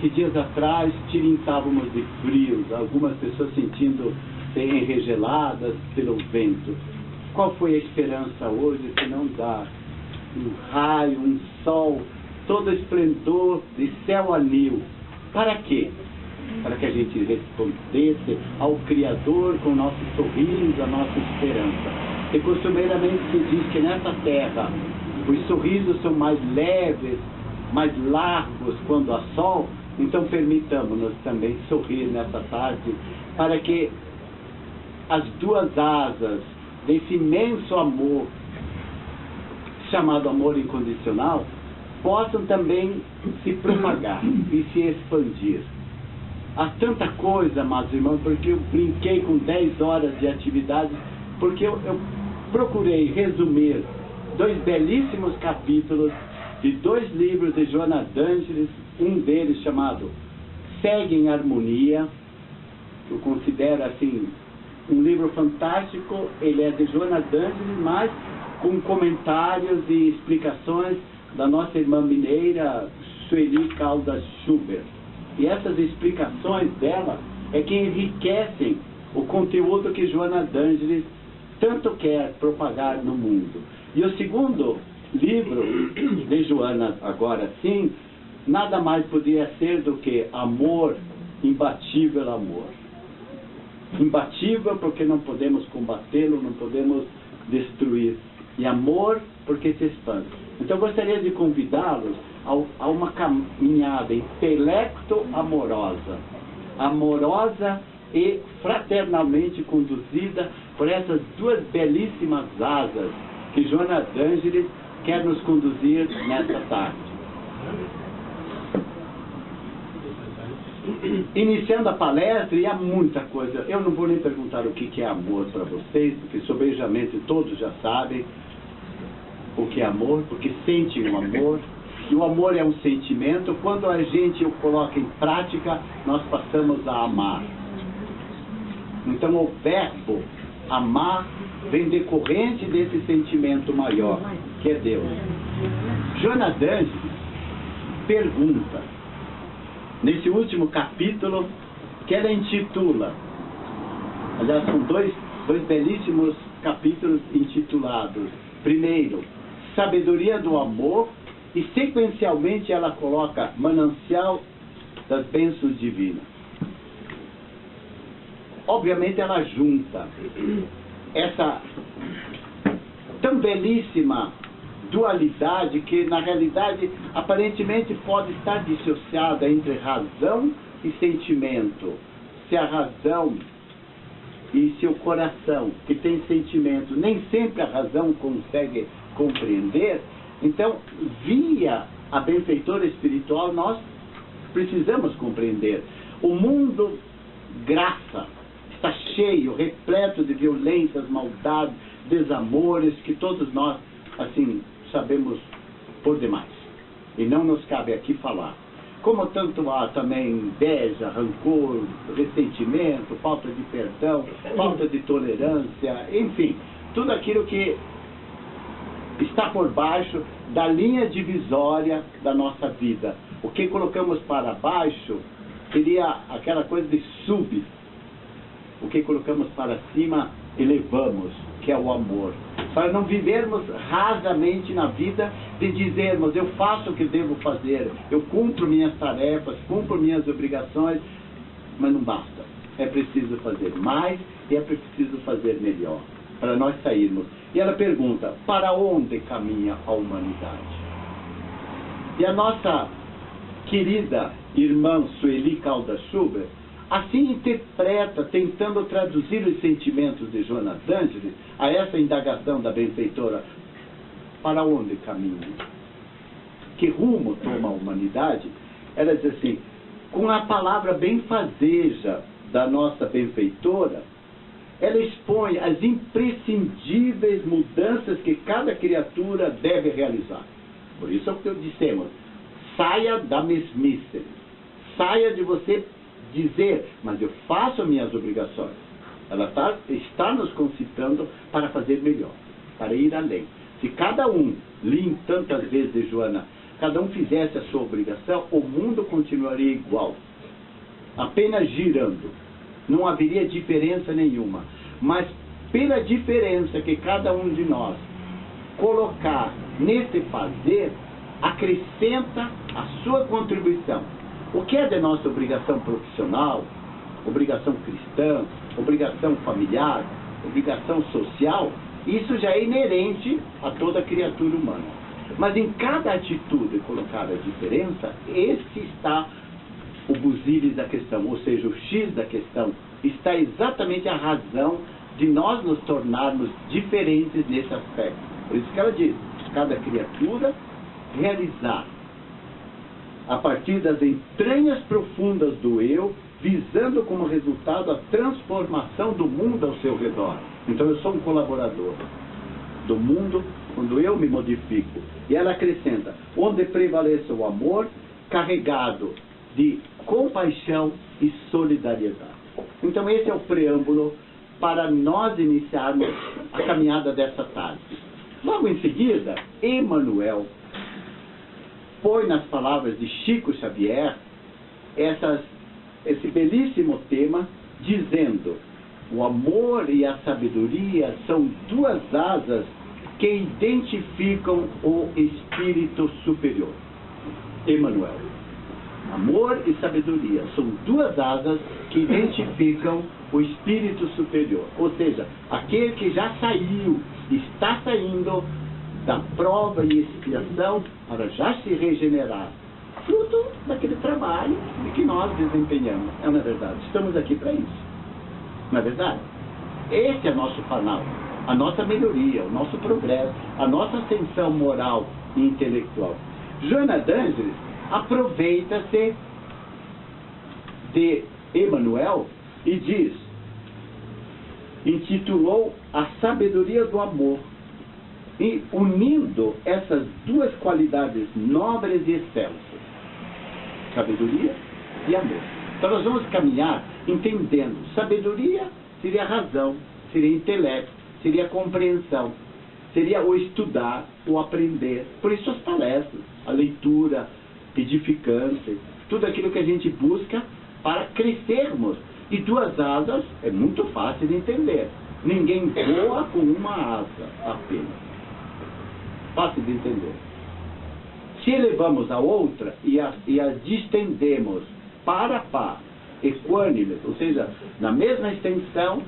que dias atrás tirintávamos de frios, algumas pessoas sentindo enregeladas pelo vento. Qual foi a esperança hoje se não dar um raio, um sol, todo esplendor de céu anil? Para quê? Para que a gente respondesse ao Criador com o nosso sorriso, a nossa esperança. E costumeiramente se diz que nessa terra os sorrisos são mais leves, mais largos quando há sol. Então permitamos-nos também sorrir nessa tarde, para que as duas asas desse imenso amor, chamado amor incondicional, possam também se propagar e se expandir. Há tanta coisa, amados irmãos, porque eu brinquei com 10 horas de atividade, porque eu procurei resumir 2 belíssimos capítulos de 2 livros de Joana d'Angelis, um deles chamado Segue em Harmonia. Eu considero assim um livro fantástico. Ele é de Joana d'Angelis, mas com comentários e explicações da nossa irmã mineira Sueli Caldas Schubert. E essas explicações dela é que enriquecem o conteúdo que Joana d'Angelis tanto quer propagar no mundo. E o segundo livro de Joana, agora sim, nada mais podia ser do que Amor, Imbatível Amor. Imbatível porque não podemos combatê-lo, não podemos destruir. E amor porque se expande. Então eu gostaria de convidá-los a uma caminhada intelecto-amorosa, amorosa e fraternalmente conduzida por essas 2 belíssimas asas que Joana d'Angelis quer nos conduzir nesta tarde. Iniciando a palestra, e há muita coisa, eu não vou nem perguntar o que é amor para vocês, porque sobejamente todos já sabem o que é amor, porque sentem o amor, e o amor é um sentimento. Quando a gente o coloca em prática, nós passamos a amar. Então o verbo amar vem decorrente desse sentimento maior, que é Deus. Joana d'Angelis pergunta, nesse último capítulo, que ela intitula, aliás, são dois belíssimos capítulos intitulados, primeiro, Sabedoria do Amor, e sequencialmente ela coloca Manancial das Bênçãos Divinas. Obviamente ela junta essa tão belíssima dualidade que na realidade aparentemente pode estar dissociada entre razão e sentimento. Se a razão e se o coração, que tem sentimento, nem sempre a razão consegue compreender, então via a benfeitora espiritual nós precisamos compreender. O mundo graça está cheio, repleto de violências, maldades, desamores, que todos nós assim sabemos por demais, e não nos cabe aqui falar. Como tanto há também inveja, rancor, ressentimento, falta de perdão, falta de tolerância, enfim, tudo aquilo que está por baixo da linha divisória da nossa vida. O que colocamos para baixo seria aquela coisa de sub. O que colocamos para cima, elevamos, que é o amor. Para não vivermos rasamente na vida, de dizermos, eu faço o que devo fazer, eu cumpro minhas tarefas, cumpro minhas obrigações, mas não basta. É preciso fazer mais e é preciso fazer melhor, para nós sairmos. E ela pergunta, para onde caminha a humanidade? E a nossa querida irmã Sueli Caldas Schubert assim interpreta, tentando traduzir os sentimentos de Joana d'Angelis a essa indagação da benfeitora. Para onde caminha? Que rumo toma a humanidade? Ela diz assim, com a palavra benfazeja da nossa benfeitora, ela expõe as imprescindíveis mudanças que cada criatura deve realizar. Por isso é o que eu dissemos, saia da mesmice, saia de você dizer, mas eu faço minhas obrigações. Ela está nos concitando para fazer melhor, para ir além. Se cada um, li tantas vezes de Joana, cada um fizesse a sua obrigação, o mundo continuaria igual, apenas girando. Não haveria diferença nenhuma. Mas pela diferença que cada um de nós colocar nesse fazer, acrescenta a sua contribuição. O que é de nossa obrigação profissional, obrigação cristã, obrigação familiar, obrigação social, isso já é inerente a toda criatura humana. Mas em cada atitude colocada a diferença, esse está o busilis da questão, ou seja, o X da questão, está exatamente a razão de nós nos tornarmos diferentes nesse aspecto. Por isso que ela diz, cada criatura realizar a partir das entranhas profundas do eu, visando como resultado a transformação do mundo ao seu redor. Então eu sou um colaborador do mundo quando eu me modifico. E ela acrescenta, onde prevaleça o amor, carregado de compaixão e solidariedade. Então esse é o preâmbulo para nós iniciarmos a caminhada dessa tarde. Logo em seguida, Emmanuel põe nas palavras de Chico Xavier esse belíssimo tema, dizendo: o amor e a sabedoria são duas asas que identificam o espírito superior. Emmanuel. Amor e sabedoria são duas asas que identificam o espírito superior. Ou seja, aquele que já saiu, está saindo da prova e expiação para já se regenerar. Fruto daquele trabalho que nós desempenhamos. É na verdade, estamos aqui para isso. Não é verdade? Esse é nosso canal, a nossa melhoria, o nosso progresso, a nossa ascensão moral e intelectual. Joana d'Ângeles aproveita-se de Emmanuel e diz, intitulou A Sabedoria do Amor, e unindo essas duas qualidades nobres e excelsas, sabedoria e amor. Então nós vamos caminhar entendendo. Sabedoria seria razão, seria intelecto, seria compreensão, seria o estudar, o aprender. Por isso as palestras, a leitura edificante, tudo aquilo que a gente busca para crescermos. E duas asas é muito fácil de entender. Ninguém voa com uma asa apenas. Fácil de entender. Se elevamos a outra e as distendemos par a par, equânimes, ou seja, na mesma extensão,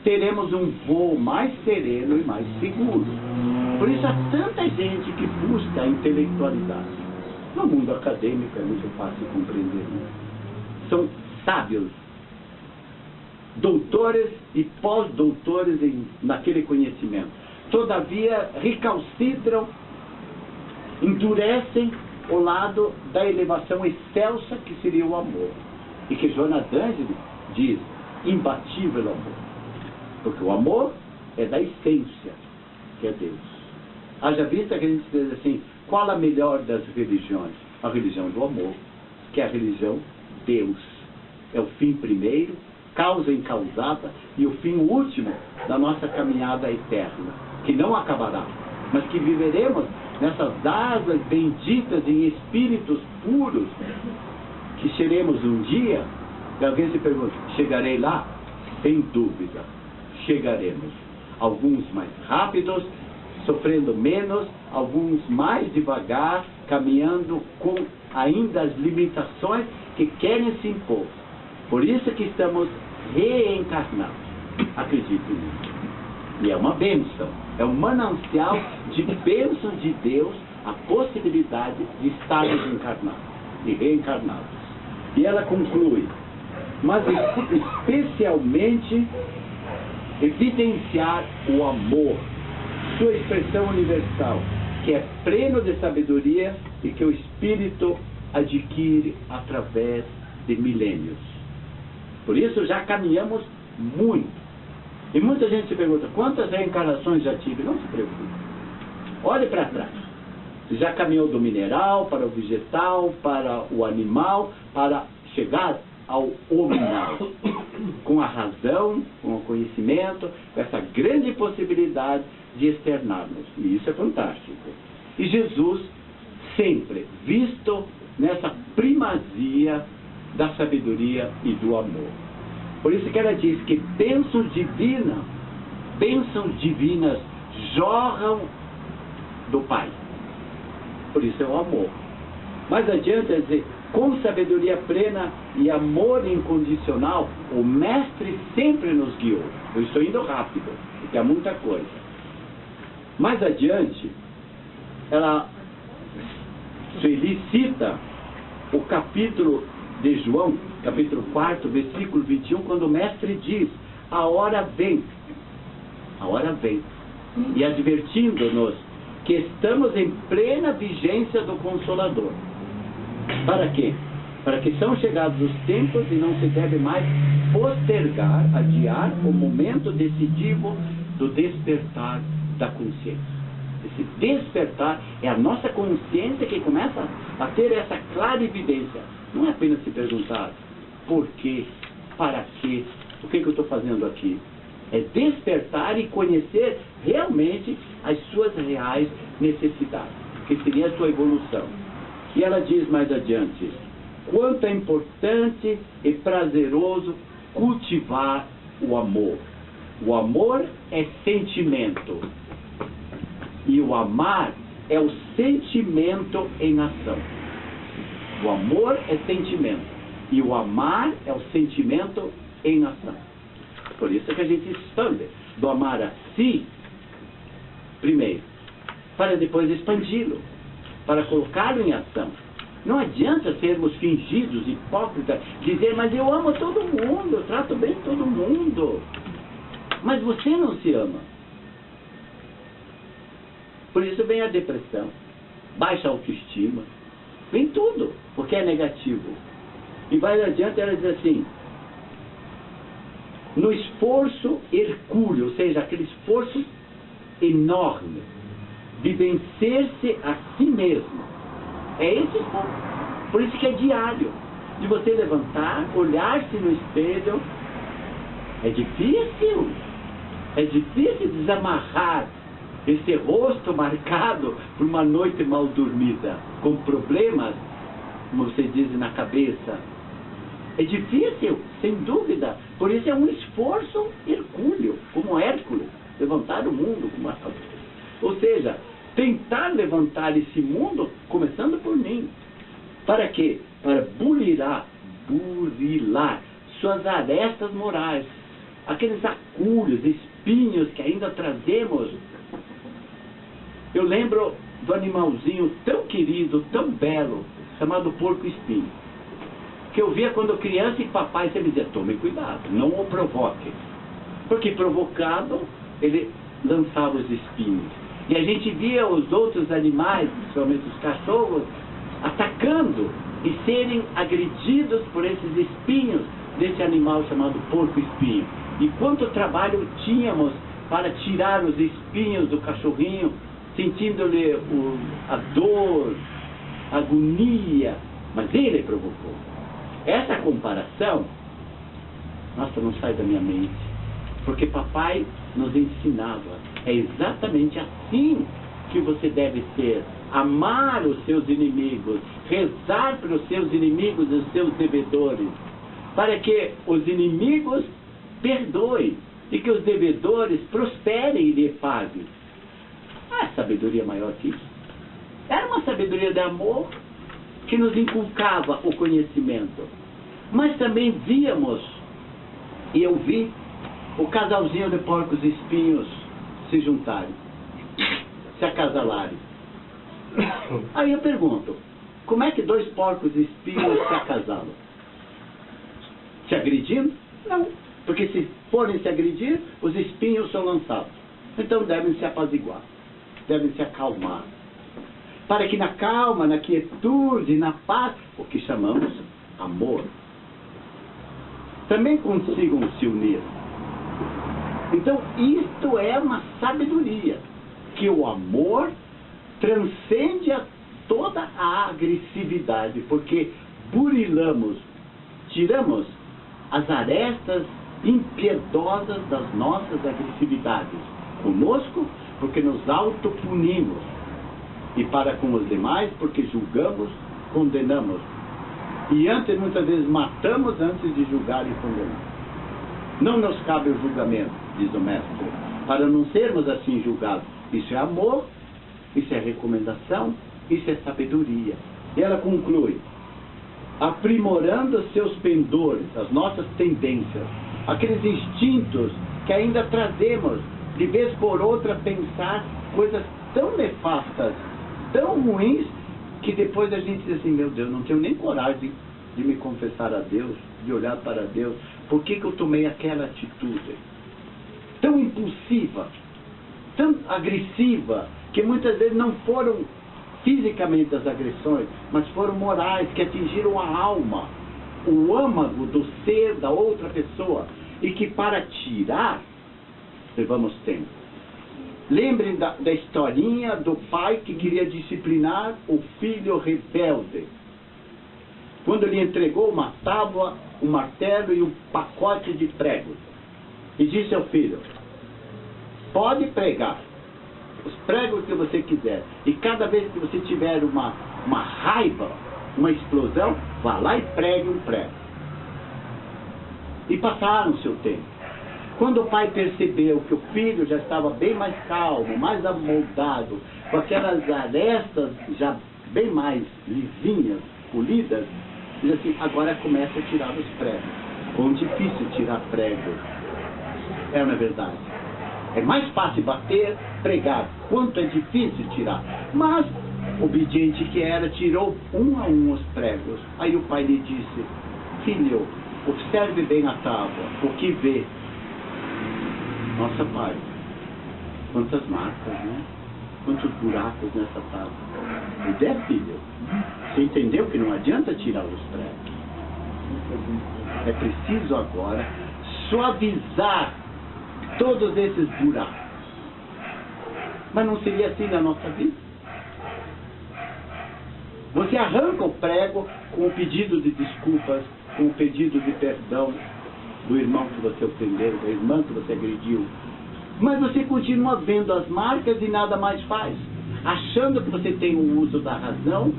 teremos um voo mais sereno e mais seguro. Por isso há tanta gente que busca a intelectualidade. No mundo acadêmico é muito fácil compreender isso. São sábios, doutores e pós-doutores naquele conhecimento. Todavia recalcitram, endurecem o lado da elevação excelsa que seria o amor. E que Joana d'Ângeles diz, imbatível amor. Porque o amor é da essência, que é Deus. Haja vista que a gente diz assim, qual a melhor das religiões? A religião do amor, que é a religião Deus. É o fim primeiro, causa incausada, e o fim último da nossa caminhada eterna, que não acabará, mas que viveremos nessas asas benditas em espíritos puros, que seremos um dia. E alguém se pergunta, chegarei lá? Sem dúvida, chegaremos. Alguns mais rápidos, sofrendo menos, alguns mais devagar, caminhando com ainda as limitações que querem se impor. Por isso que estamos reencarnados. Acredito nisso. E é uma bênção, é um manancial de bênçãos de Deus, a possibilidade de estarmos encarnados e reencarnados. E ela conclui, mas especialmente evidenciar o amor, sua expressão universal, que é pleno de sabedoria e que o espírito adquire através de milênios. Por isso já caminhamos muito. E muita gente se pergunta, quantas reencarnações já tive? Não se preocupe. Olhe para trás. Você já caminhou do mineral para o vegetal, para o animal, para chegar ao hominal. Com a razão, com o conhecimento, com essa grande possibilidade de externarmos. E isso é fantástico. E Jesus sempre visto nessa primazia da sabedoria e do amor. Por isso que ela diz que bênçãos divinas jorram do Pai. Por isso é o amor. Mais adiante, é dizer, com sabedoria plena e amor incondicional, o Mestre sempre nos guiou. Eu estou indo rápido, porque há muita coisa. Mais adiante, Sueli cita o capítulo de João, capítulo 4, versículo 21, quando o Mestre diz: a hora vem, e advertindo-nos que estamos em plena vigência do Consolador. Para quê? Para que são chegados os tempos e não se deve mais postergar, adiar o momento decisivo do despertar da consciência. Esse despertar é a nossa consciência que começa a ter essa clara evidência. Não é apenas se perguntar por quê, para quê, o que eu estou fazendo aqui. É despertar e conhecer realmente as suas reais necessidades, que seria a sua evolução. E ela diz mais adiante: quanto é importante e prazeroso cultivar o amor. O amor é sentimento. E o amar é o sentimento em ação. O amor é sentimento. E o amar é o sentimento em ação. Por isso que a gente expande do amar a si, primeiro, para depois expandi-lo, para colocá-lo em ação. Não adianta sermos fingidos, hipócritas, dizer, mas eu amo todo mundo, eu trato bem todo mundo. Mas você não se ama. Por isso vem a depressão, baixa autoestima, vem tudo, porque é negativo. E vai adiante, ela diz assim: no esforço hercúleo, ou seja, aquele esforço enorme de vencer-se a si mesmo. É esse esforço. Por isso que é diário. De você levantar, olhar-se no espelho. É difícil. É difícil desamarrar esse rosto marcado por uma noite mal dormida, com problemas, como você diz, na cabeça. É difícil, sem dúvida. Por isso é um esforço hercúleo, como Hércules, levantar o mundo. Ou seja, tentar levantar esse mundo, começando por mim. Para quê? Para burilar suas arestas morais, aqueles acúlios, espinhos que ainda trazemos. Eu lembro do animalzinho tão querido, tão belo, chamado porco-espinho, que eu via quando criança e papai sempre dizia: tome cuidado, não o provoque. Porque provocado, ele lançava os espinhos. E a gente via os outros animais, principalmente os cachorros, atacando e serem agredidos por esses espinhos desse animal chamado porco-espinho. E quanto trabalho tínhamos para tirar os espinhos do cachorrinho, sentindo-lhe a dor, a agonia, mas ele provocou. Essa comparação, nossa, não sai da minha mente, porque papai nos ensinava, é exatamente assim que você deve ser: amar os seus inimigos, rezar pelos seus inimigos e os seus devedores, para que os inimigos perdoem e que os devedores prosperem e lhe paguem. Ah, sabedoria maior que isso. Era uma sabedoria de amor que nos inculcava o conhecimento. Mas também víamos, e eu vi, o casalzinho de porcos espinhos se juntarem, se acasalarem. Aí eu pergunto: como é que dois porcos espinhos se acasalam? Se agredindo? Não, porque se forem se agredir, os espinhos são lançados. Então devem se apaziguar, devem se acalmar, para que na calma, na quietude, na paz, o que chamamos amor, também consigam se unir. Então isto é uma sabedoria, que o amor transcende a toda a agressividade, porque burilamos, tiramos as arestas impiedosas das nossas agressividades conosco, porque nos autopunimos. e para com os demais, porque julgamos, condenamos. E antes, muitas vezes, matamos antes de julgar e condenar. Não nos cabe o julgamento, diz o mestre, para não sermos assim julgados. Isso é amor, isso é recomendação, isso é sabedoria. E ela conclui, aprimorando seus pendores, as nossas tendências, aqueles instintos que ainda trazemos, de vez por outra, pensar coisas tão nefastas, tão ruins, que depois a gente diz assim, meu Deus, não tenho nem coragem de me confessar a Deus, de olhar para Deus. Por que eu tomei aquela atitude tão impulsiva, tão agressiva, que muitas vezes não foram fisicamente as agressões, mas foram morais, que atingiram a alma, o âmago do ser da outra pessoa, e que para tirar, levamos tempo. Lembrem da historinha do pai que queria disciplinar o filho rebelde. Quando lhe entregou uma tábua, um martelo e um pacote de pregos. E disse ao filho, pode pregar os pregos que você quiser. E cada vez que você tiver uma raiva, uma explosão, vá lá e pregue um prego. E passaram o seu tempo. Quando o pai percebeu que o filho já estava bem mais calmo, mais amoldado, com aquelas arestas já bem mais lisinhas, polidas, diz assim, agora começa a tirar os pregos. Quão difícil tirar pregos. É uma verdade. É mais fácil bater, pregar. Quanto é difícil tirar. Mas, obediente que era, tirou um a um os pregos. Aí o pai lhe disse, filho, observe bem a tábua, o que vê. Nossa, pai, quantas marcas, né? Quantos buracos nessa tábua. E filho, você entendeu que não adianta tirar os pregos. É preciso agora suavizar todos esses buracos. Mas não seria assim na nossa vida? Você arranca o prego com o pedido de desculpas, com o pedido de perdão do irmão que você ofendeu, da irmã que você agrediu. Mas você continua vendo as marcas e nada mais faz, achando que você tem o uso da razão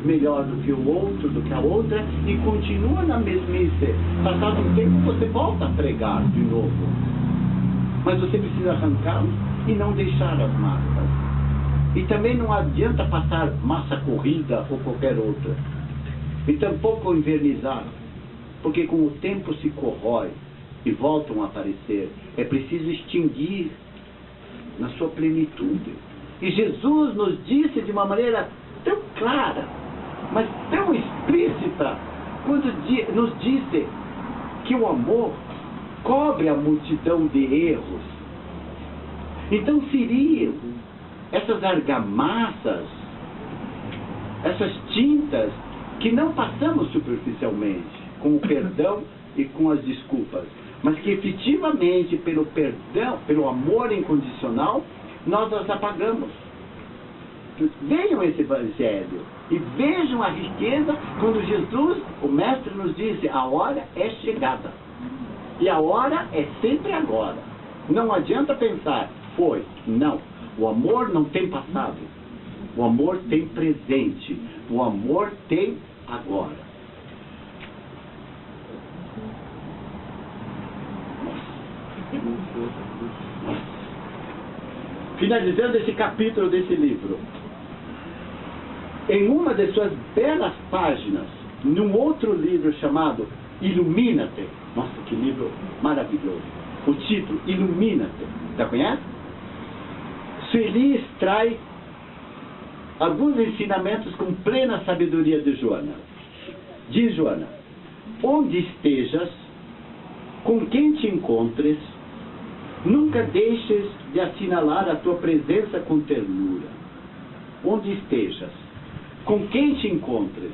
melhor do que o outro, do que a outra, e continua na mesmice. Passado um tempo você volta a pregar de novo. Mas você precisa arrancá-los e não deixar as marcas. E também não adianta passar massa corrida ou qualquer outra. E tampouco invernizar, porque com o tempo se corrói e voltam a aparecer. É preciso extinguir na sua plenitude. E Jesus nos disse de uma maneira tão clara, mas tão explícita, quando nos disse que o amor cobre a multidão de erros. Então seriam essas argamassas, essas tintas que não passamos superficialmente, com o perdão e com as desculpas, mas que efetivamente pelo perdão, pelo amor incondicional, nós as apagamos. Vejam esse evangelho e vejam a riqueza quando Jesus, o mestre, nos disse, a hora é chegada. E a hora é sempre agora. Não adianta pensar, foi. Não. O amor não tem passado. O amor tem presente. O amor tem agora. Finalizando esse capítulo desse livro, em uma de suas belas páginas, num outro livro chamado Ilumina-te, nossa, que livro maravilhoso, o título, Ilumina-te, já conhece? Sueli extrai alguns ensinamentos com plena sabedoria de Joana. Diz Joana, onde estejas, com quem te encontres, nunca deixes de assinalar a tua presença com ternura. Onde estejas, com quem te encontres,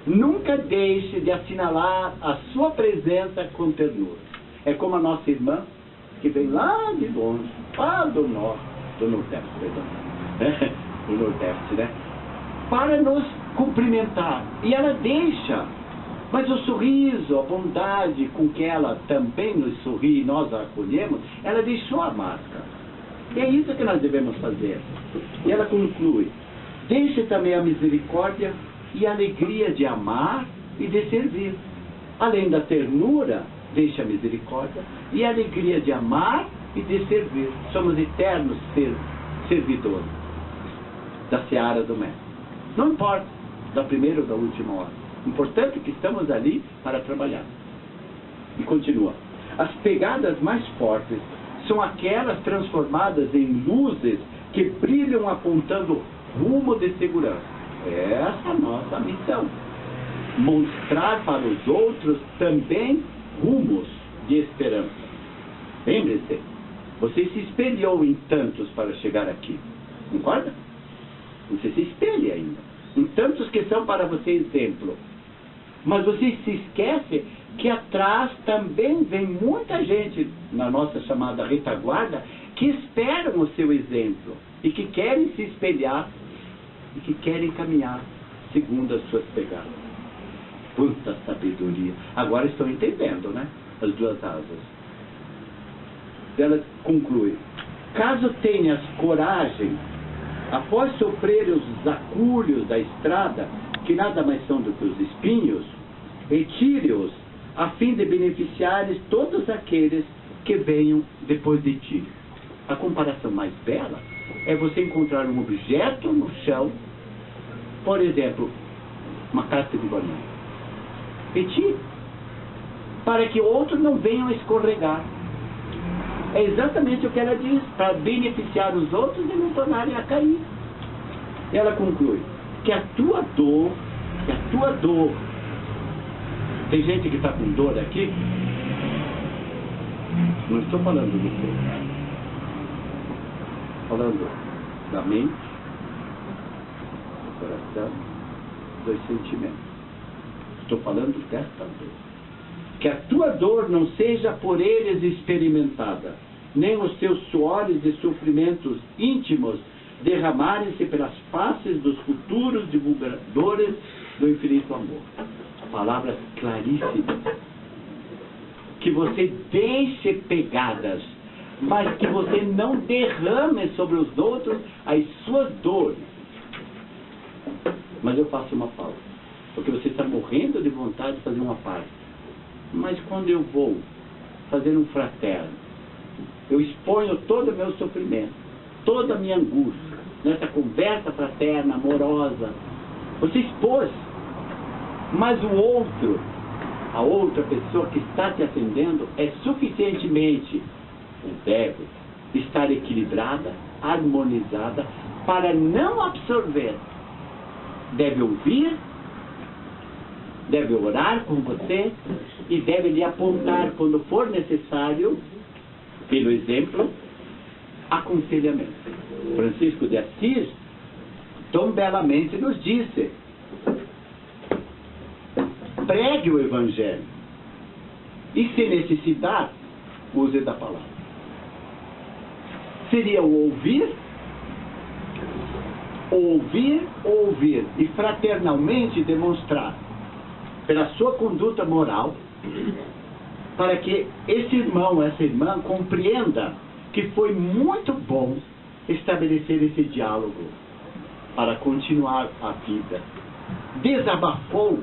nunca deixe de assinalar a sua presença com ternura. É como a nossa irmã, que vem lá de longe, lá do norte, do nordeste, perdão, do nordeste, né? Para nos cumprimentar. E ela deixa, mas o sorriso, a bondade com que ela também nos sorri e nós a acolhemos, ela deixou a marca. E é isso que nós devemos fazer. E ela conclui, Deixe também a misericórdia e a alegria de amar e de servir. Além da ternura, deixe a misericórdia e a alegria de amar e de servir. Somos eternos servidores da seara do Mestre. Não importa, da primeira ou da última hora. Importante que estamos ali para trabalhar. E continua. As pegadas mais fortes são aquelas transformadas em luzes que brilham apontando rumo de segurança. Essa é a nossa missão. Mostrar para os outros também rumos de esperança. Lembre-se, você se espelhou em tantos para chegar aqui. Concorda? Você se espelha ainda. Em tantos que são para você exemplo. Mas você se esquece que atrás também vem muita gente, na nossa chamada retaguarda, que esperam o seu exemplo e que querem se espelhar e que querem caminhar segundo as suas pegadas. Quanta sabedoria! Agora estou entendendo, né? As duas asas. Ela conclui: caso tenhas coragem, após sofrer os acúlios da estrada, que nada mais são do que os espinhos, retire-os, a fim de beneficiares todos aqueles que venham depois de ti. A comparação mais bela é você encontrar um objeto no chão, por exemplo, uma casca de banana. Retire, para que outros não venham a escorregar. É exatamente o que ela diz, para beneficiar os outros e não tornarem a cair. Ela conclui que a tua dor, tem gente que está com dor aqui, não estou falando do corpo, falando da mente, do coração, dos sentimentos. Estou falando desta dor. Que a tua dor não seja por eles experimentada, nem os teus suores e sofrimentos íntimos derramarem-se pelas faces dos futuros divulgadores do infinito amor. Palavras claríssimas. Que você deixe pegadas, mas que você não derrame sobre os outros as suas dores. Mas eu faço uma pausa, porque você está morrendo de vontade de fazer uma parte. Mas quando eu vou fazer um fraterno, eu exponho todo o meu sofrimento, toda a minha angústia, nessa conversa fraterna, amorosa. Você expôs, mas o outro, a outra pessoa que está te atendendo, é suficientemente, deve estar equilibrada, harmonizada, para não absorver. Deve ouvir, deve orar com você e deve lhe apontar, quando for necessário, pelo exemplo, aconselhamento. Francisco de Assis tão belamente nos disse: pregue o Evangelho e, se necessitar, use da palavra. Seria o ouvir e fraternalmente demonstrar pela sua conduta moral, para que esse irmão, essa irmã compreenda que foi muito bom estabelecer esse diálogo para continuar a vida. Desabafou,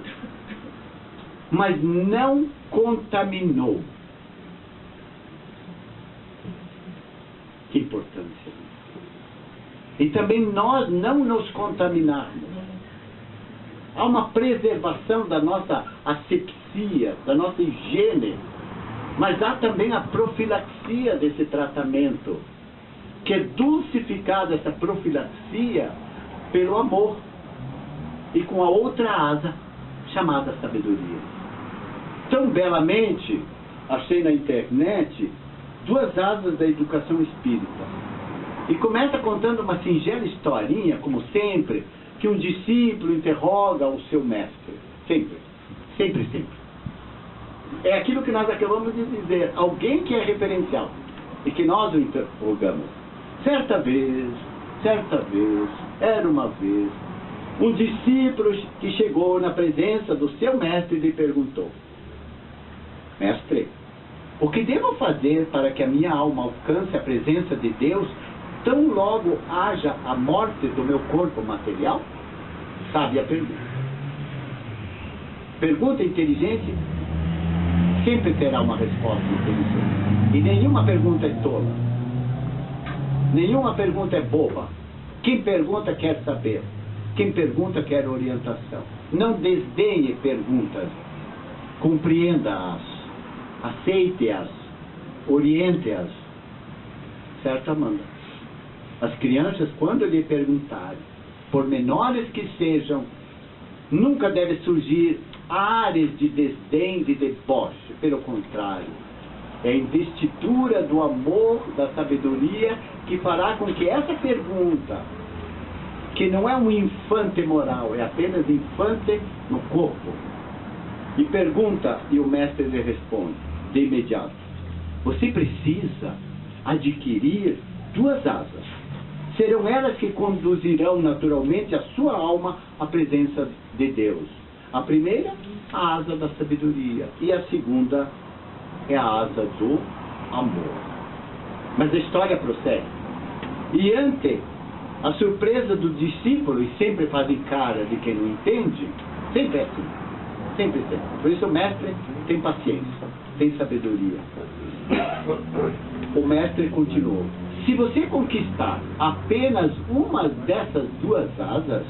mas não contaminou. Que importância. E também nós não nos contaminarmos. Há uma preservação da nossa asepsia, da nossa higiene, mas há também a profilaxia desse tratamento, que é dulcificada, essa profilaxia, pelo amor, e com a outra asa, chamada sabedoria. Tão belamente, achei na internet, 2 asas da educação espírita. E começa contando uma singela historinha, como sempre, que um discípulo interroga o seu mestre. Sempre. É aquilo que nós acabamos de dizer. Alguém que é referencial. E que nós o interrogamos. Certa vez, era uma vez, um discípulo que chegou na presença do seu mestre e lhe perguntou: mestre, o que devo fazer para que a minha alma alcance a presença de Deus tão logo haja a morte do meu corpo material? Sabe a pergunta. Pergunta inteligente sempre terá uma resposta inteligente. E nenhuma pergunta é tola. Nenhuma pergunta é boba. Quem pergunta quer saber. Quem pergunta quer orientação. Não desdenhe perguntas. Compreenda-as. Aceite-as. Oriente-as. Certo, Amanda? As crianças, quando lhe perguntarem, por menores que sejam, nunca deve surgir áreas de desdém, de deboche. Pelo contrário, é a investidura do amor, da sabedoria, que fará com que essa pergunta, que não é um infante moral, é apenas infante no corpo, e pergunta, e o mestre lhe responde, de imediato: você precisa adquirir 2 asas. Serão elas que conduzirão naturalmente a sua alma à presença de Deus. A primeira, a asa da sabedoria, e a segunda é a asa do amor. Mas a história prossegue. E ante a surpresa do discípulo, e sempre fazem cara de quem não entende, sempre é assim. Sempre. Por isso o mestre tem paciência, tem sabedoria. O mestre continuou: se você conquistar apenas uma dessas 2 asas,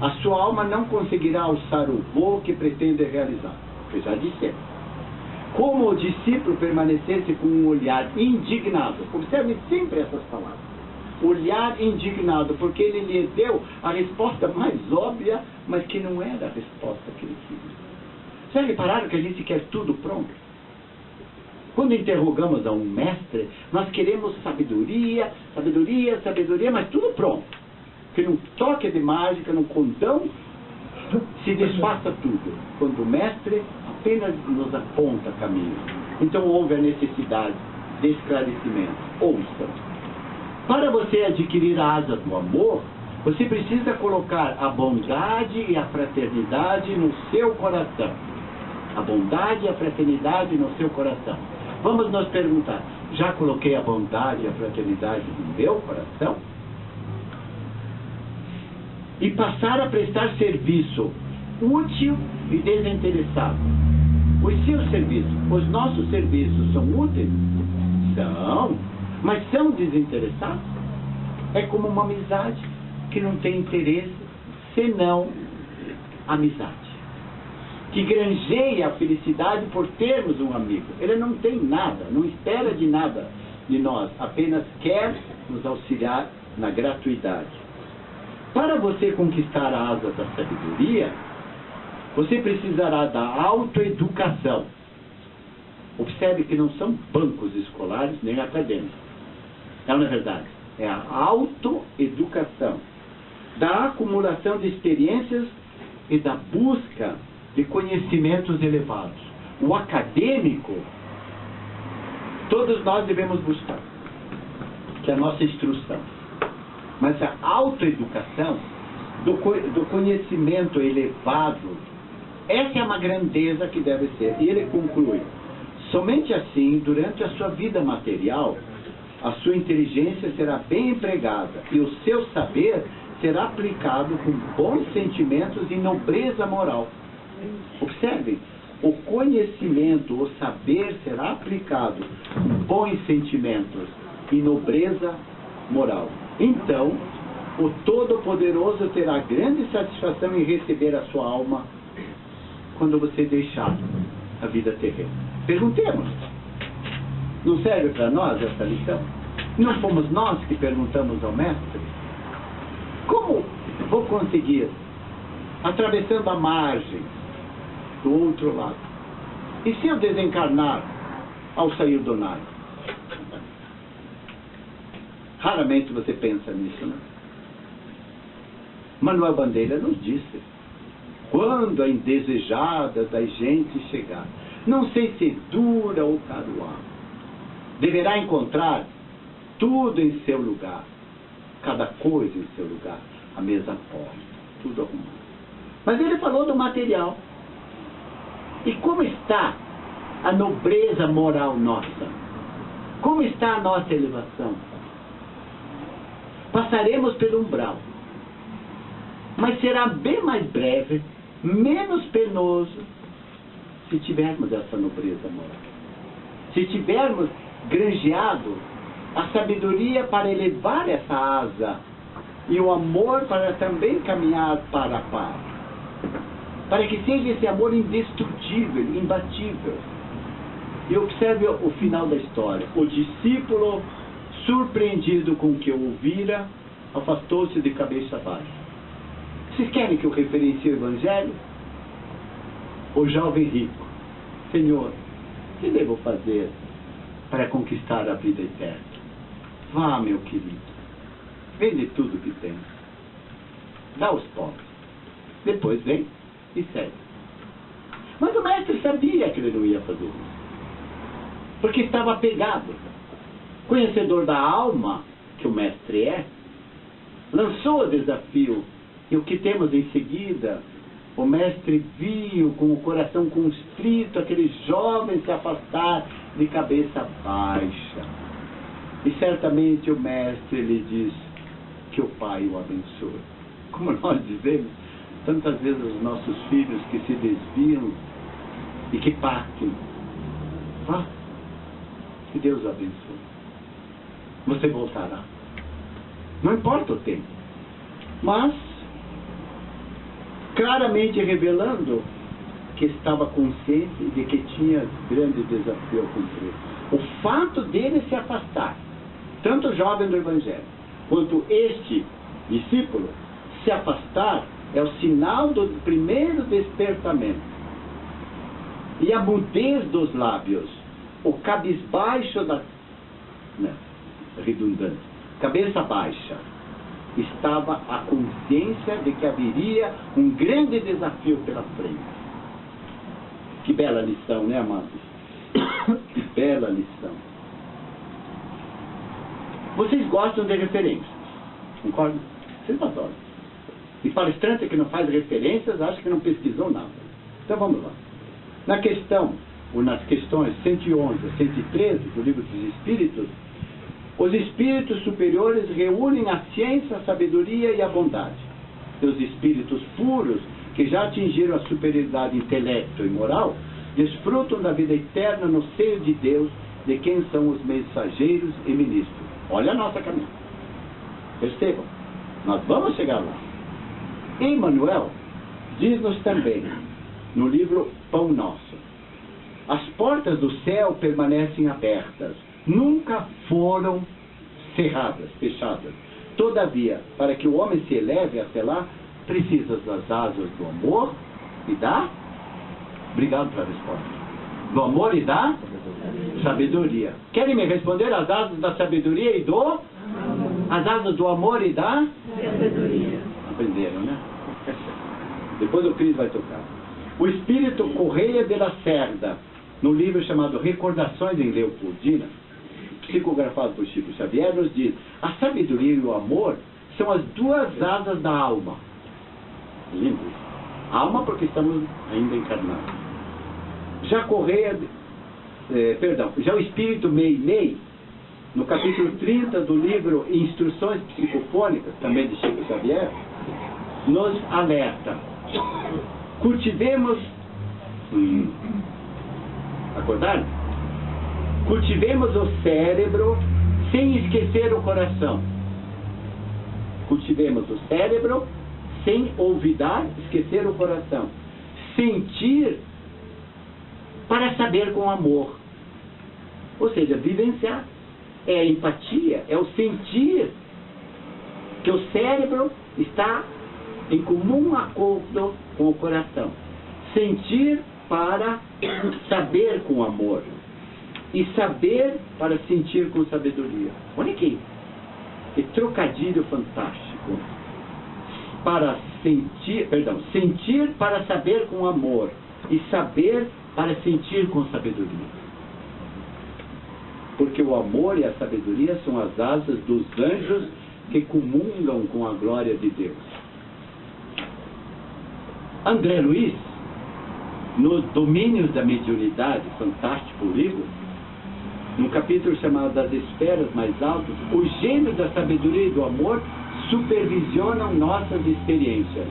a sua alma não conseguirá alçar o voo que pretende realizar. Eu já disse. Como o discípulo permanecesse com um olhar indignado. Observe sempre essas palavras. Olhar indignado, porque ele lhe deu a resposta mais óbvia, mas que não era a resposta que ele queria. Já repararam que a gente quer tudo pronto? Quando interrogamos a um mestre, nós queremos sabedoria, sabedoria, sabedoria, mas tudo pronto. Que num toque de mágica, num condão, se desfaça tudo. Quando o mestre apenas nos aponta caminho. Então houve a necessidade de esclarecimento. Ouça. Para você adquirir a asa do amor, você precisa colocar a bondade e a fraternidade no seu coração. A bondade e a fraternidade no seu coração. Vamos nos perguntar: já coloquei a bondade e a fraternidade no meu coração? E passar a prestar serviço útil e desinteressado. Os seus serviços, os nossos serviços são úteis? São, mas são desinteressados? É como uma amizade que não tem interesse senão amizade, que granjeia a felicidade por termos um amigo. Ele não tem nada, não espera de nada de nós, apenas quer nos auxiliar na gratuidade. Para você conquistar a asa da sabedoria, você precisará da autoeducação. Observe que não são bancos escolares nem acadêmicos. Não é verdade? É a autoeducação, da acumulação de experiências e da busca de conhecimentos elevados. O acadêmico, todos nós devemos buscar, que é a nossa instrução. Mas a autoeducação, do conhecimento elevado, essa é uma grandeza que deve ser. E ele conclui: somente assim, durante a sua vida material, a sua inteligência será bem empregada e o seu saber será aplicado com bons sentimentos e nobreza moral. Observe, o conhecimento, o saber será aplicado com bons sentimentos e nobreza moral. Então, o Todo-Poderoso terá grande satisfação em receber a sua alma quando você deixar a vida terrena. Perguntemos. Não serve para nós essa lição? Não fomos nós que perguntamos ao Mestre? Como vou conseguir, atravessando a margem do outro lado? E se eu desencarnar ao sair do nada? Raramente você pensa nisso, né? Manuel Bandeira nos disse: quando a indesejada da gente chegar, não sei se dura ou caruá, deverá encontrar tudo em seu lugar, cada coisa em seu lugar, a mesa posta, tudo arrumado. Mas ele falou do material. E como está a nobreza moral nossa? Como está a nossa elevação? Passaremos pelo umbral. Mas será bem mais breve, menos penoso, se tivermos essa nobreza moral. Se tivermos granjeado a sabedoria para elevar essa asa e o amor para também caminhar para a paz. Para que seja esse amor indestrutível, imbatível. E observe o final da história. O discípulo, surpreendido com o que ouvira, afastou-se de cabeça baixa. Vocês querem que eu referencie o Evangelho? O jovem rico. Senhor, o que devo fazer para conquistar a vida eterna? Vá, meu querido, vende tudo que tem. Dá aos pobres. Depois vem e segue. Mas o mestre sabia que ele não ia fazer isso. Porque estava apegado. Conhecedor da alma, que o mestre é, lançou o desafio. E o que temos em seguida? O mestre viu com o coração constrito aquele jovem se afastar de cabeça baixa. E certamente o mestre lhe diz que o Pai o abençoe. Como nós dizemos tantas vezes aos nossos filhos que se desviam e que partem. Vá, que Deus o abençoe. Você voltará. Não importa o tempo. Mas claramente revelando que estava consciente de que tinha grande desafio a cumprir. O fato dele se afastar, tanto o jovem do Evangelho, quanto este discípulo, se afastar, é o sinal do primeiro despertamento. E a mudez dos lábios, o cabisbaixo da... Não, redundante. Cabeça baixa. Estava a consciência de que haveria um grande desafio pela frente. Que bela lição, né, amados? Que bela lição. Vocês gostam de referências, concordam? Vocês adoram. E palestrante que não faz referências, acha que não pesquisou nada. Então vamos lá. Na questão, ou nas questões 111 a 113 do Livro dos Espíritos, os espíritos superiores reúnem a ciência, a sabedoria e a bondade. E os espíritos puros, que já atingiram a superioridade intelecto e moral, desfrutam da vida eterna no seio de Deus, de quem são os mensageiros e ministros. Olha a nossa caminhada. Percebam, nós vamos chegar lá. Emmanuel diz-nos também, no livro Pão Nosso, as portas do céu permanecem abertas, nunca foram cerradas, fechadas. Todavia, para que o homem se eleve até lá, precisa das asas do amor e da... Obrigado pela resposta. Do amor e da sabedoria. Querem me responder as asas da sabedoria e do... As asas do amor e da... Sabedoria. Aprenderam, né? Depois o Cris vai tocar. O espírito Correia de la Cerda, no livro chamado Recordações em Leopoldina, psicografado por Chico Xavier, nos diz: a sabedoria e o amor são as duas asas da alma. Lindo isso. Alma porque estamos ainda encarnados. Já Correia, já o espírito Meimei, no capítulo 30 do livro Instruções Psicofônicas, também de Chico Xavier, nos alerta: cultivemos... Acordaram? Cultivemos o cérebro sem esquecer o coração. Cultivemos o cérebro sem olvidar, esquecer o coração. Sentir para saber com amor. Ou seja, vivenciar. É a empatia, é o sentir que o cérebro está em comum acordo com o coração. Sentir para saber com amor. E saber para sentir com sabedoria. Olha aqui. Que trocadilho fantástico. Para sentir, sentir para saber com amor. E saber para sentir com sabedoria. Porque o amor e a sabedoria são as asas dos anjos que comungam com a glória de Deus. André Luiz, nos Domínios da Mediunidade, fantástico livro, num capítulo chamado das esferas mais altas, os gênios da sabedoria e do amor supervisionam nossas experiências.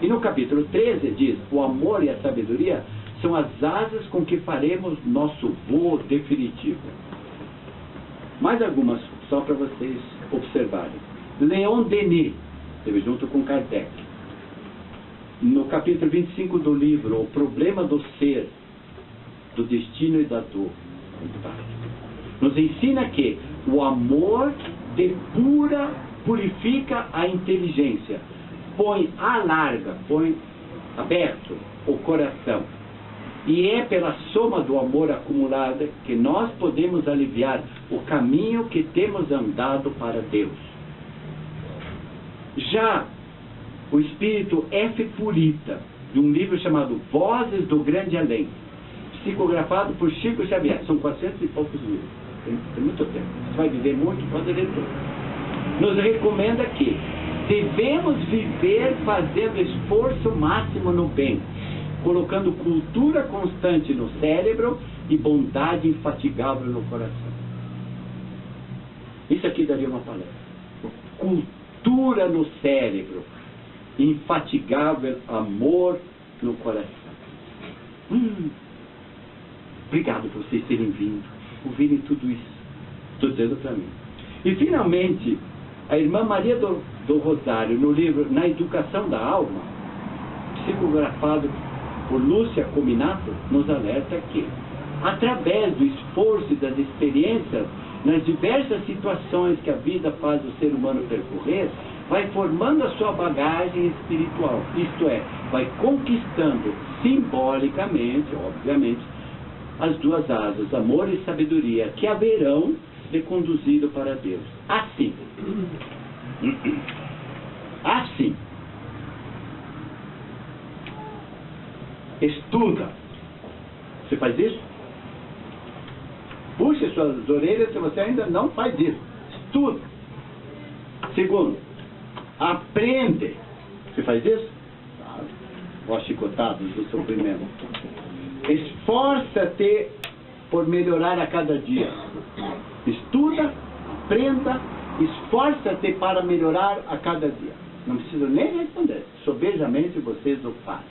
E no capítulo 13 diz, o amor e a sabedoria são as asas com que faremos nosso voo definitivo. Mais algumas, só para vocês observarem. Leon Denis, esteve junto com Kardec. No capítulo 25 do livro, O Problema do Ser, do Destino e da Dor, nos ensina que o amor depura, purifica a inteligência, põe aberto o coração. E é pela soma do amor acumulado que nós podemos aliviar o caminho que temos andado para Deus. Já o espírito F. Purita, de um livro chamado Vozes do Grande Além, psicografado por Chico Xavier, são 400 e poucos livros, tem muito tempo, você vai viver muito, pode ler tudo, nos recomenda que devemos viver fazendo esforço máximo no bem, colocando cultura constante no cérebro e bondade infatigável no coração. Isso aqui daria uma palestra. Cultura no cérebro, infatigável amor no coração. Obrigado por vocês terem vindo, ouvirem tudo isso. Estou dizendo para mim. E finalmente, a irmã Maria do Rosário, no livro Na Educação da Alma, psicografado por Lúcia Cominato, nos alerta que, através do esforço e das experiências, nas diversas situações que a vida faz o ser humano percorrer, vai formando a sua bagagem espiritual, isto é, vai conquistando simbolicamente, obviamente, as duas asas, amor e sabedoria, que haverão de conduzido para Deus. Assim, estuda. Você faz isso? Puxe suas orelhas se você ainda não faz isso. Estuda. Segundo, aprende. Você faz isso? Ó, chicotadas do sofrimento. Esforça-te por melhorar a cada dia. Estuda, aprenda, esforça-te para melhorar a cada dia. Não preciso nem responder. Sobejamente vocês o fazem.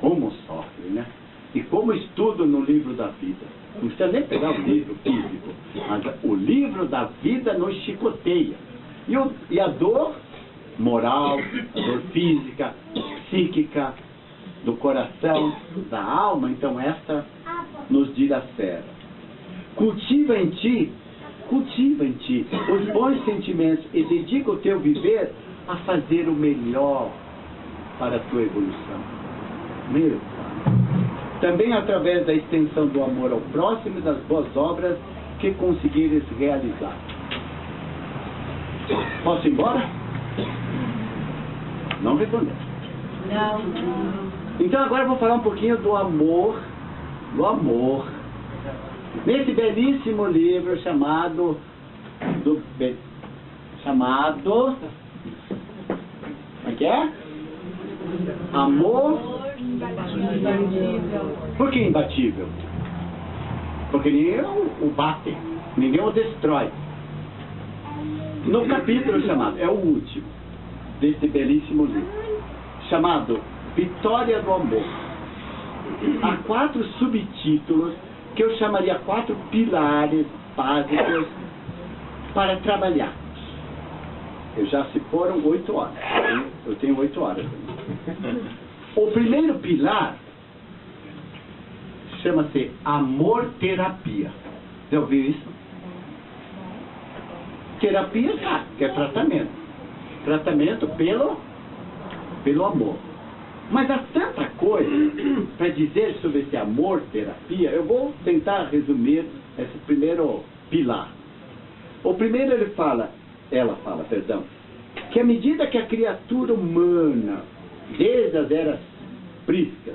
Como sofre, né? E como estudo no livro da vida. Não precisa nem pegar o livro físico, mas o livro da vida nos chicoteia. E a dor moral, a dor física, psíquica, do coração, da alma, então esta nos dilacera. Cultiva em ti os bons sentimentos e dedica o teu viver a fazer o melhor para a tua evolução. Meu Pai. Também através da extensão do amor ao próximo e das boas obras que conseguires realizar. Posso ir embora? Não responder. Não. Então agora eu vou falar um pouquinho do amor. Do amor. Nesse belíssimo livro chamado... Como é que é? Amor... Por que imbatível? Porque ninguém o bate, ninguém o destrói. No capítulo chamado, é o último deste belíssimo livro, chamado Vitória do Amor, há 4 subtítulos que eu chamaria 4 pilares básicos para trabalhar. Eu já se foram 8 horas. Eu tenho 8 horas. O primeiro pilar chama-se amor-terapia. Já ouviu isso? Terapia, sabe, que é tratamento. Tratamento pelo amor. Mas há tanta coisa para dizer sobre esse amor-terapia, eu vou tentar resumir esse primeiro pilar. O primeiro ela fala, que à medida que a criatura humana, desde as eras prísticas,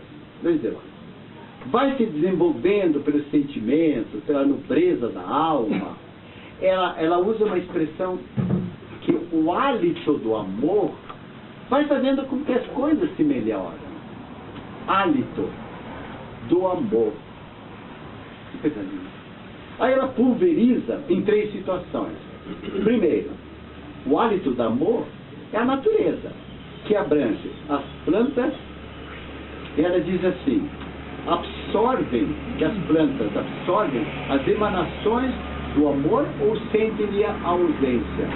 vai se desenvolvendo pelos sentimentos, pela nobreza da alma, ela usa uma expressão que o hálito do amor vai fazendo com que as coisas se melhorem. Hálito do amor. Que coisa linda. Aí ela pulveriza em 3 situações. Primeiro, o hálito do amor é a natureza, que abrange as plantas, e ela diz assim, que as plantas absorvem as emanações do amor ou sentem-lhe a ausência.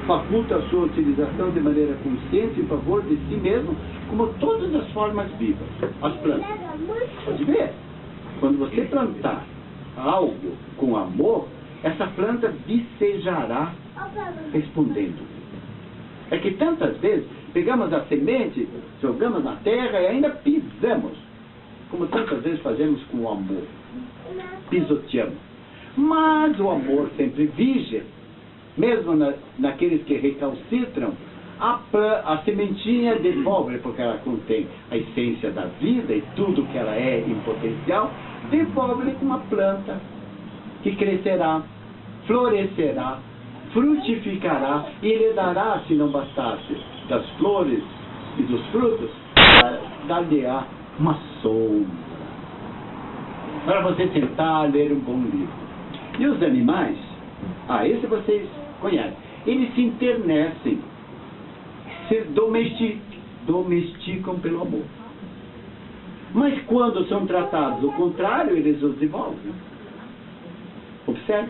Faculta a sua utilização de maneira consciente em favor de si mesmo, como todas as formas vivas. As plantas. Pode ver, quando você plantar algo com amor, essa planta vicejará respondendo. É que tantas vezes pegamos a semente, jogamos na terra e ainda pisamos, como tantas vezes fazemos com o amor. Pisoteamos. Mas o amor sempre vige, mesmo naqueles que recalcitram, a sementinha devolve, porque ela contém a essência da vida e tudo que ela é em potencial, devolve-lhe com uma planta que crescerá, florescerá, frutificará e lhe dará, se não bastasse, das flores e dos frutos, dar-lhe-á uma sombra para você tentar ler um bom livro. E os animais, esse vocês conhecem, eles se internecem, se domesticam pelo amor. Mas quando são tratados o contrário, eles os devolvem. Observe.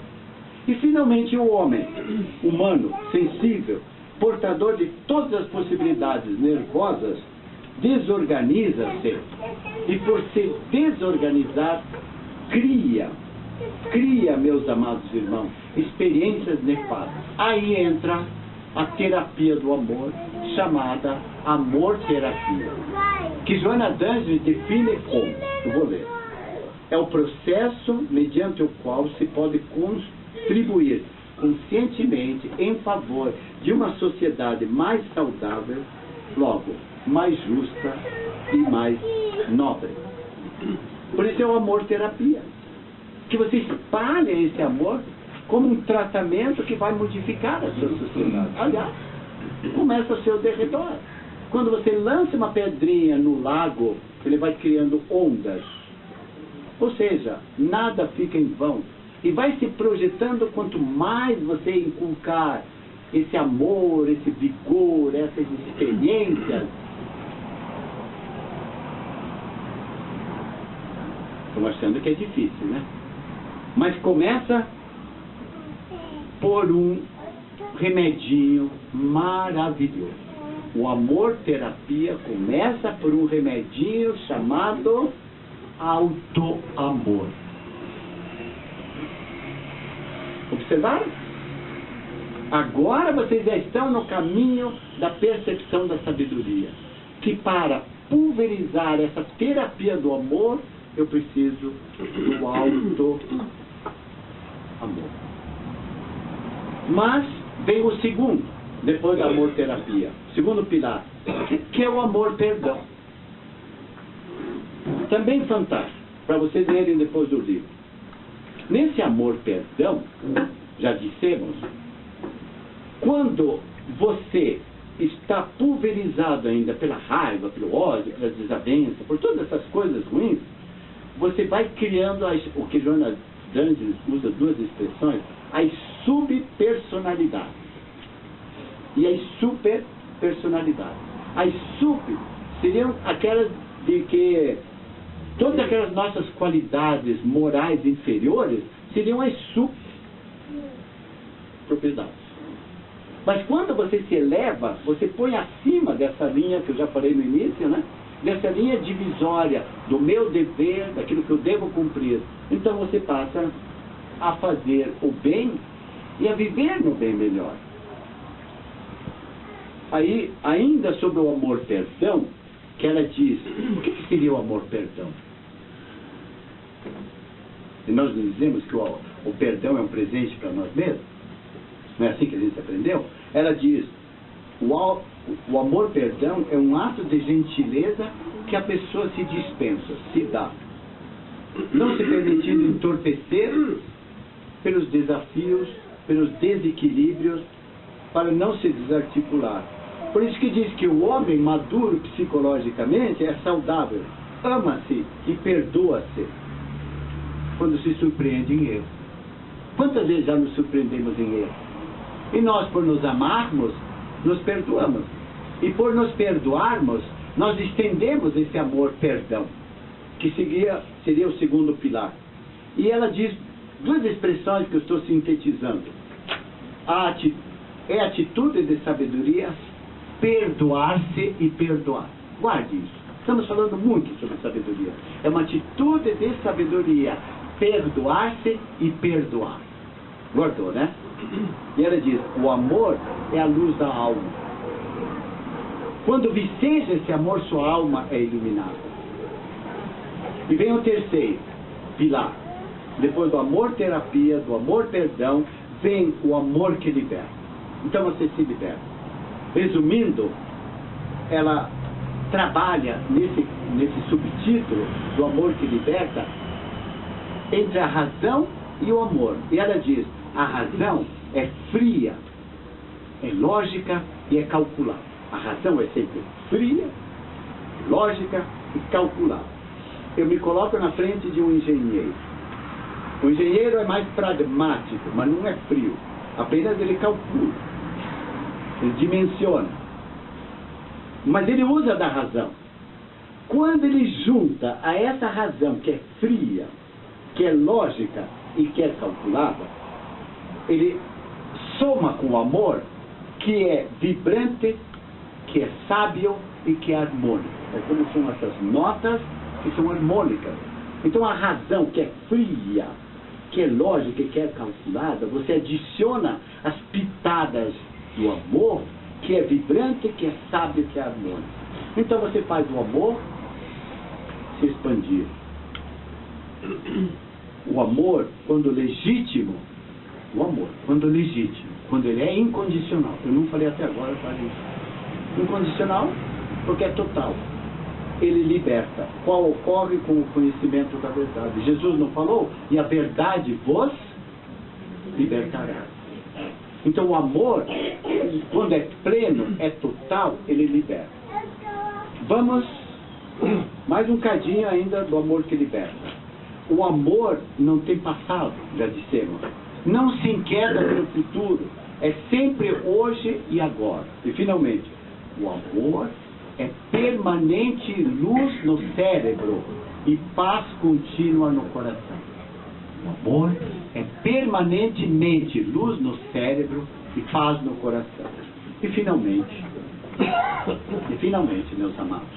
E finalmente o homem, humano, sensível, portador de todas as possibilidades nervosas, desorganiza-se. E por se desorganizar, cria, meus amados irmãos, experiências nefastas. Aí entra a terapia do amor, chamada amor-terapia, que Joana d'Angeli define como, eu vou ler, é o processo mediante o qual se pode contribuir conscientemente em favor de uma sociedade mais saudável, logo, mais justa e mais nobre. Por isso é o amor-terapia. Que você espalhe esse amor como um tratamento que vai modificar a sua sociedade. Aliás, começa ao seu derredor. Quando você lança uma pedrinha no lago, ele vai criando ondas. Ou seja, nada fica em vão. E vai se projetando quanto mais você inculcar esse amor, esse vigor, essas experiências. Estou achando que é difícil, né? Mas começa por um remedinho maravilhoso. O amor-terapia começa por um remedinho chamado auto-amor. Observaram? Agora vocês já estão no caminho da percepção da sabedoria. Que para pulverizar essa terapia do amor, eu preciso do auto-amor. Mas vem o segundo, depois da amor-terapia, segundo pilar, que é o amor-perdão. Também fantástico, para vocês lerem depois do livro. Nesse amor-perdão, já dissemos, quando você está pulverizado ainda pela raiva, pelo ódio, pela desavença, por todas essas coisas ruins, você vai criando o que Joana d'Angeli usa 2 expressões, as subpersonalidades e as superpersonalidades. As sub seriam aquelas de que todas aquelas nossas qualidades morais inferiores seriam as subpropriedades. Mas quando você se eleva, você põe acima dessa linha que eu já falei no início, né? Dessa linha divisória do meu dever, daquilo que eu devo cumprir. Então você passa a fazer o bem e a viver no bem melhor. Aí, ainda sobre o amor-perdão, que ela diz, o que seria o amor-perdão? E nós dizemos que o perdão é um presente para nós mesmos. Não é assim que a gente aprendeu? Ela diz, o amor-perdão é um ato de gentileza que a pessoa se dispensa, se dá. Não se permitindo entorpecer pelos desafios, pelos desequilíbrios, para não se desarticular. Por isso que diz que o homem maduro psicologicamente é saudável, ama-se e perdoa-se quando se surpreende em erro. Quantas vezes já nos surpreendemos em erro? E nós, por nos amarmos, nos perdoamos. E por nos perdoarmos, nós estendemos esse amor-perdão, que seria o segundo pilar. E ela diz duas expressões que eu estou sintetizando. É atitude de sabedoria, perdoar-se e perdoar. Guarde isso. Estamos falando muito sobre sabedoria. É uma atitude de sabedoria, perdoar-se e perdoar. Guardou, né? E ela diz, o amor é a luz da alma. Quando viceja esse amor, sua alma é iluminada. E vem o terceiro pilar. Depois do amor-terapia, do amor-perdão, vem o amor que liberta. Então você se liberta. Resumindo, ela trabalha nesse subtítulo do amor que liberta entre a razão e o amor. E ela diz, a razão é fria, é lógica e é calculada. A razão é sempre fria, lógica e calculada. Eu me coloco na frente de um engenheiro. O engenheiro é mais pragmático, mas não é frio. Apenas ele calcula, ele dimensiona. Mas ele usa da razão. Quando ele junta a essa razão que é fria, que é lógica e que é calculada, ele soma com o amor, que é vibrante, que é sábio e que é harmônico. É como são essas notas que são harmônicas. Então a razão que é fria, que é lógica e que é calculada, você adiciona as pitadas do amor, que é vibrante, que é sábio, que é harmônico. Então você faz o amor se expandir. O amor, quando legítimo, quando ele é incondicional. Eu não falei até agora, eu falei isso. Incondicional, porque é total. Ele liberta. Qual ocorre com o conhecimento da verdade? Jesus não falou? E a verdade vos libertará. Então o amor, quando é pleno, é total, ele liberta. Vamos mais um cadinho ainda do amor que liberta. O amor não tem passado, já dissemos. Não se inquieta pelo futuro. É sempre hoje e agora. E finalmente, o amor é permanente luz no cérebro e paz contínua no coração. O amor é permanentemente luz no cérebro e paz no coração. E finalmente, meus amados,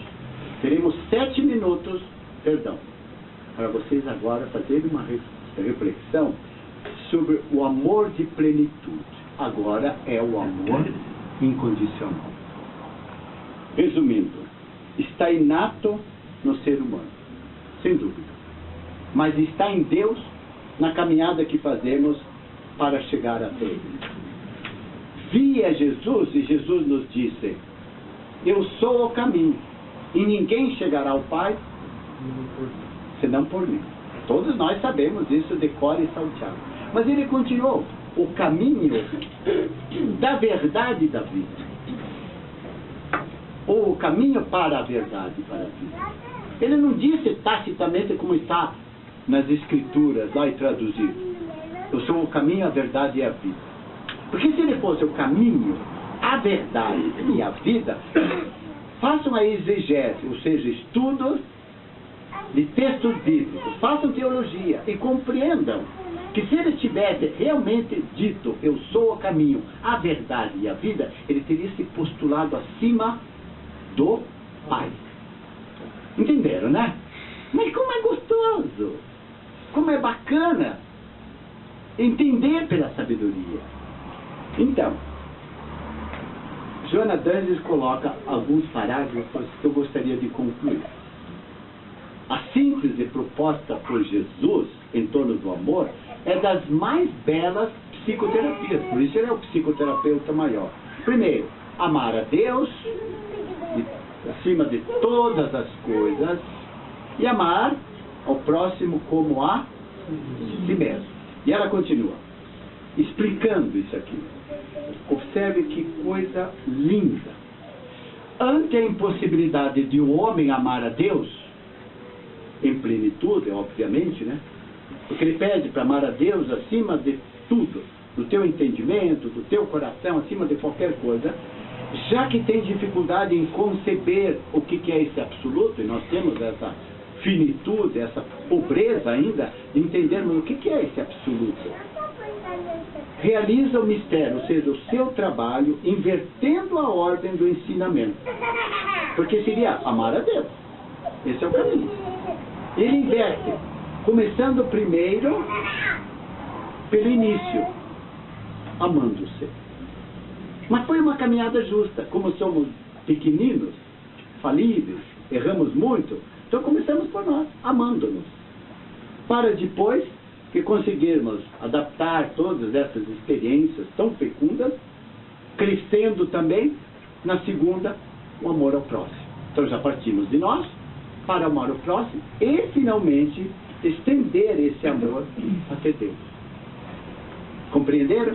teremos 7 minutos, para vocês agora fazerem uma reflexão sobre o amor de plenitude. Agora é o amor incondicional. Resumindo, está inato no ser humano, sem dúvida. Mas está em Deus na caminhada que fazemos para chegar até Ele. Via Jesus e Jesus nos disse, eu sou o caminho e ninguém chegará ao Pai senão por mim. Todos nós sabemos isso de cor e salteado. Mas ele continuou, o caminho da verdade e da vida. Ou o caminho para a verdade e para a vida. Ele não disse tacitamente como está nas escrituras, lá e traduzido. Eu sou o caminho, a verdade e a vida. Porque se ele fosse o caminho, a verdade e a vida, façam a exegese, ou seja, estudos de textos bíblicos, façam teologia e compreendam que se ele tivesse realmente dito, eu sou o caminho, a verdade e a vida, ele teria se postulado acima do Pai. Entenderam, né? Mas como é gostoso, como é bacana entender pela sabedoria. Então, Joana Dantes coloca alguns parágrafos que eu gostaria de concluir. A síntese proposta por Jesus em torno do amor é das mais belas psicoterapias, por isso ele é o psicoterapeuta maior. Primeiro, amar a Deus acima de todas as coisas e amar ao próximo como a si mesmo. E ela continua explicando isso aqui. Observe que coisa linda. Ante a impossibilidade de um homem amar a Deus em plenitude, obviamente, né? Porque ele pede para amar a Deus acima de tudo, do teu entendimento, do teu coração, acima de qualquer coisa. Já que tem dificuldade em conceber o que é esse absoluto, e nós temos essa finitude, essa pobreza ainda, de entendermos o que é esse absoluto. Realiza o mistério, ou seja, o seu trabalho, invertendo a ordem do ensinamento. Porque seria amar a Deus. Esse é o caminho. Ele inverte, começando primeiro pelo início, amando-se. Mas foi uma caminhada justa. Como somos pequeninos, falíveis, erramos muito, então começamos por nós, amando-nos. Para depois que conseguirmos adaptar todas essas experiências tão fecundas, crescendo também, na segunda, o amor ao próximo. Então já partimos de nós para amar o próximo e, finalmente, estender esse amor até Deus. Compreenderam?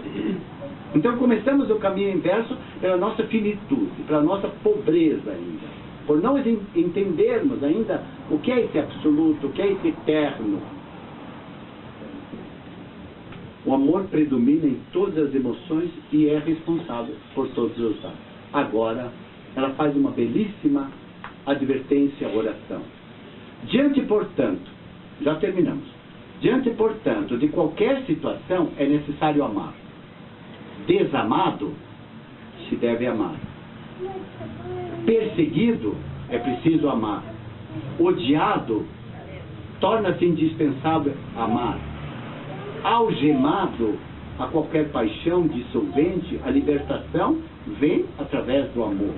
Então começamos o caminho inverso pela nossa finitude, pela nossa pobreza ainda. Por não entendermos ainda o que é esse absoluto, o que é esse eterno. O amor predomina em todas as emoções e é responsável por todos os atos. Agora, ela faz uma belíssima advertência, oração. Diante, portanto, já terminamos. Diante, portanto, de qualquer situação é necessário amar. Desamado, se deve amar. Perseguido, é preciso amar. Odiado, torna-se indispensável amar. Algemado a qualquer paixão dissolvente, a libertação vem através do amor.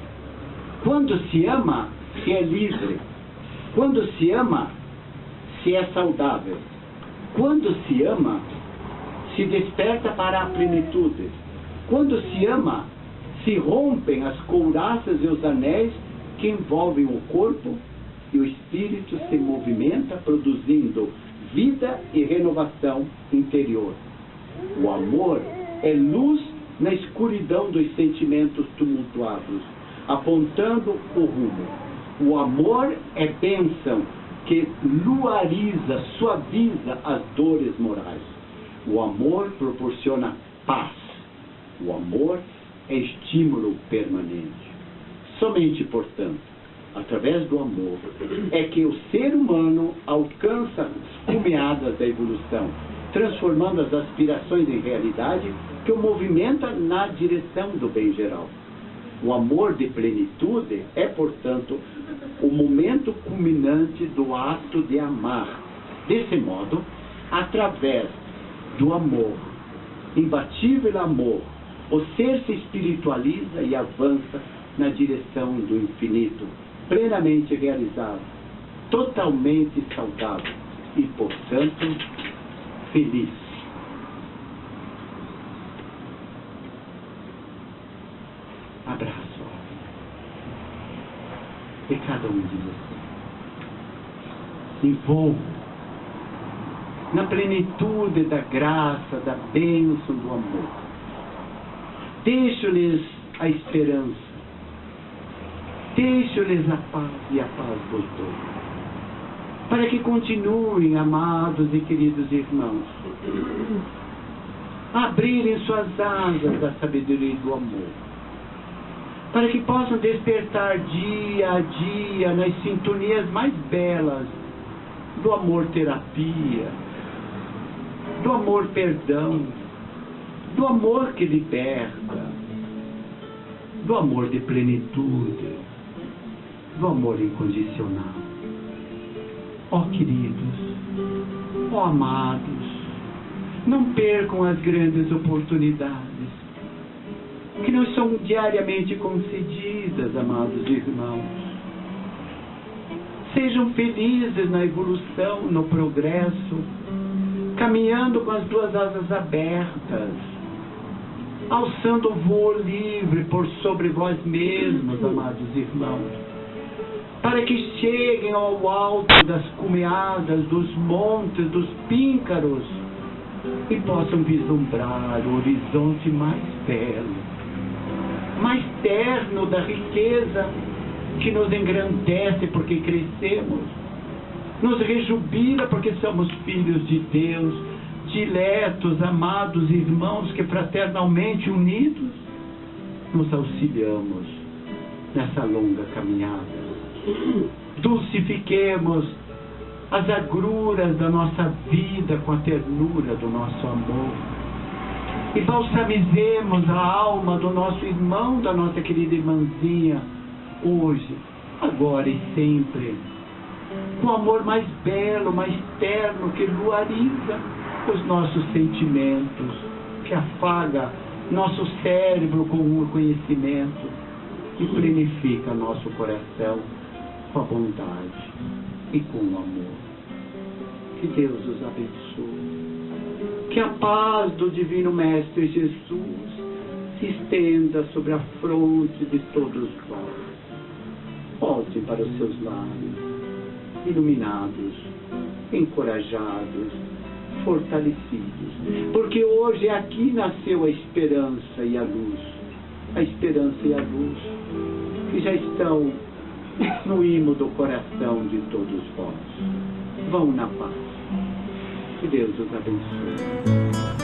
Quando se ama, se é livre. Quando se ama, se é saudável. Quando se ama, se desperta para a plenitude. Quando se ama, se rompem as couraças e os anéis que envolvem o corpo e o espírito se movimenta, produzindo vida e renovação interior. O amor é luz na escuridão dos sentimentos tumultuados, apontando o rumo. O amor é bênção que luariza, suaviza as dores morais. O amor proporciona paz. O amor é estímulo permanente. Somente, portanto, através do amor, é que o ser humano alcança as cumeadas da evolução, transformando as aspirações em realidade que o movimenta na direção do bem geral. O amor de plenitude é, portanto, o momento culminante do ato de amar. Desse modo, através do amor, imbatível amor, o ser se espiritualiza e avança na direção do infinito, plenamente realizado, totalmente saudável e, portanto, feliz. Abraço de cada um de vocês. Envolvo na plenitude da graça, da bênção do amor. Deixo-lhes a esperança. Deixo-lhes a paz, e a paz voltou. Para que continuem, amados e queridos irmãos, a abrirem suas asas da sabedoria e do amor. Para que possam despertar dia a dia nas sintonias mais belas do amor terapia, do amor perdão, do amor que liberta, do amor de plenitude, do amor incondicional. Ó queridos, ó amados, não percam as grandes oportunidades que nos são diariamente concedidas, amados irmãos. Sejam felizes na evolução, no progresso, caminhando com as duas asas abertas, alçando o voo livre por sobre vós mesmos, amados irmãos, para que cheguem ao alto das cumeadas, dos montes, dos píncaros, e possam vislumbrar o horizonte mais belo, mais terno da riqueza que nos engrandece porque crescemos, nos rejubila porque somos filhos de Deus, diletos, amados irmãos que fraternalmente unidos nos auxiliamos nessa longa caminhada. Dulcifiquemos as agruras da nossa vida com a ternura do nosso amor. E balsamizemos a alma do nosso irmão, da nossa querida irmãzinha, hoje, agora e sempre, com o amor mais belo, mais terno, que luariza os nossos sentimentos, que afaga nosso cérebro com o conhecimento e plenifica nosso coração com a bondade e com o amor. Que Deus os abençoe. Que a paz do Divino Mestre Jesus se estenda sobre a fronte de todos vós. Voltem para os seus lares, iluminados, encorajados, fortalecidos. Porque hoje aqui nasceu a esperança e a luz. A esperança e a luz que já estão no imo do coração de todos vós. Vão na paz. Que Deus os abençoe.